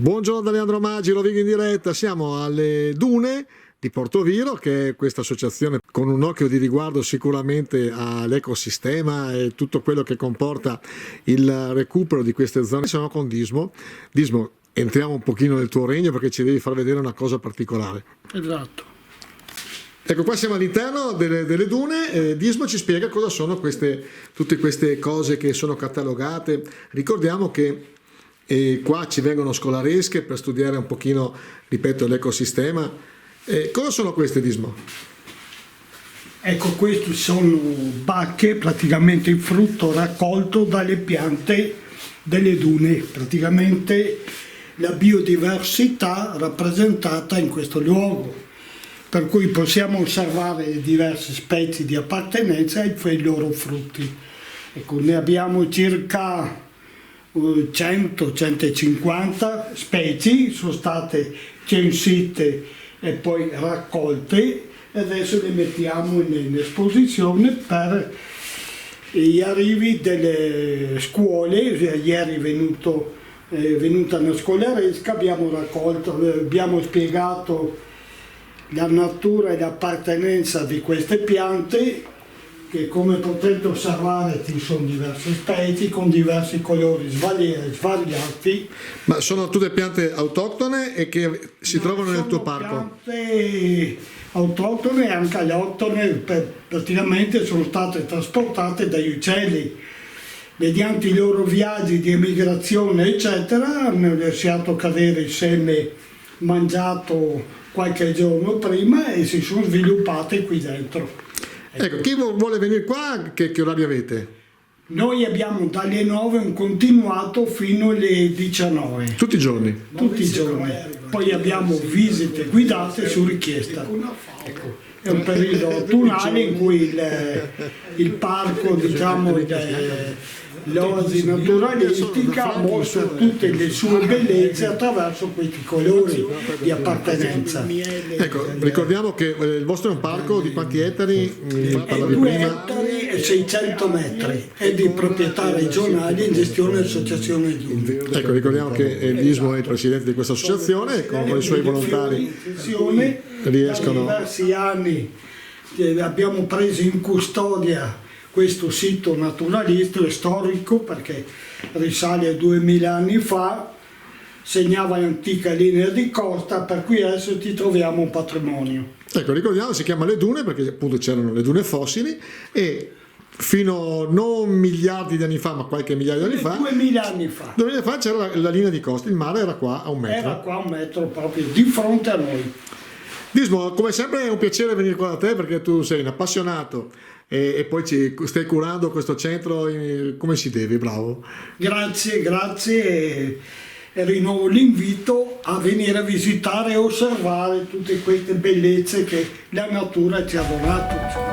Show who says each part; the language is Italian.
Speaker 1: Buongiorno da Leandro Maggi, Rovigo in diretta. Siamo alle Dune di Portoviro, che è questa associazione con un occhio di riguardo sicuramente all'ecosistema e tutto quello che comporta il recupero di queste zone. Siamo con Dismo. Dismo, entriamo un pochino nel tuo regno perché ci devi far vedere una cosa particolare.
Speaker 2: Esatto.
Speaker 1: Ecco, qua siamo all'interno delle dune. Dismo ci spiega cosa sono tutte queste cose che sono catalogate. Ricordiamo che qua ci vengono scolaresche per studiare un pochino, ripeto, l'ecosistema. Cosa sono queste, Dismo?
Speaker 2: Ecco, queste sono bacche, praticamente il frutto raccolto dalle piante delle dune, praticamente la biodiversità rappresentata in questo luogo, per cui possiamo osservare le diverse specie di appartenenza e i loro frutti. Ecco, ne abbiamo circa 100-150 specie, sono state censite e poi raccolte e adesso le mettiamo in esposizione per gli arrivi delle scuole. Ieri è venuta una scolaresca, abbiamo spiegato la natura e l'appartenenza di queste piante, che come potete osservare ci sono diverse specie con diversi colori svariati.
Speaker 1: Ma sono tutte piante autoctone e che si trovano nel tuo parco?
Speaker 2: Piante autoctone e anche alloctone, praticamente sono state trasportate dagli uccelli. Mediante i loro viaggi di emigrazione eccetera hanno lasciato cadere il seme mangiato qualche giorno prima e si sono sviluppate qui dentro.
Speaker 1: Ecco, chi vuole venire qua, che orari avete?
Speaker 2: Noi abbiamo dalle 9 un continuato fino alle 19.
Speaker 1: Tutti i giorni?
Speaker 2: Tutti i giorni. Poi abbiamo visite guidate su richiesta. Ecco, è un periodo autunnale in cui il parco, diciamo, l'oasi naturalistica mostra tutte le sue bellezze attraverso questi colori di appartenenza.
Speaker 1: Ecco, ricordiamo che il vostro è un parco di quanti ettari?
Speaker 2: 2 ettari e 600 metri, è di proprietà regionale in gestione dell'associazione Dune.
Speaker 1: Ecco, ricordiamo che Dismo è il presidente di questa associazione e con i suoi volontari riescono.
Speaker 2: Da diversi anni abbiamo preso in custodia questo sito naturalistico e storico, perché risale a 2000 anni fa, segnava l'antica linea di costa, per cui adesso ti troviamo un patrimonio.
Speaker 1: Ecco, ricordiamo, si chiama Le Dune perché appunto c'erano le dune fossili e fino non miliardi di anni fa, ma qualche migliaio di anni fa,
Speaker 2: 2000 anni fa,
Speaker 1: 2000 fa c'era la linea di costa, il mare era qua a un metro.
Speaker 2: Era qua a un metro proprio di fronte a noi.
Speaker 1: Dismo, come sempre è un piacere venire qua da te perché tu sei un appassionato e poi ci stai curando questo centro come si deve, bravo.
Speaker 2: Grazie e rinnovo l'invito a venire a visitare e osservare tutte queste bellezze che la natura ci ha donato.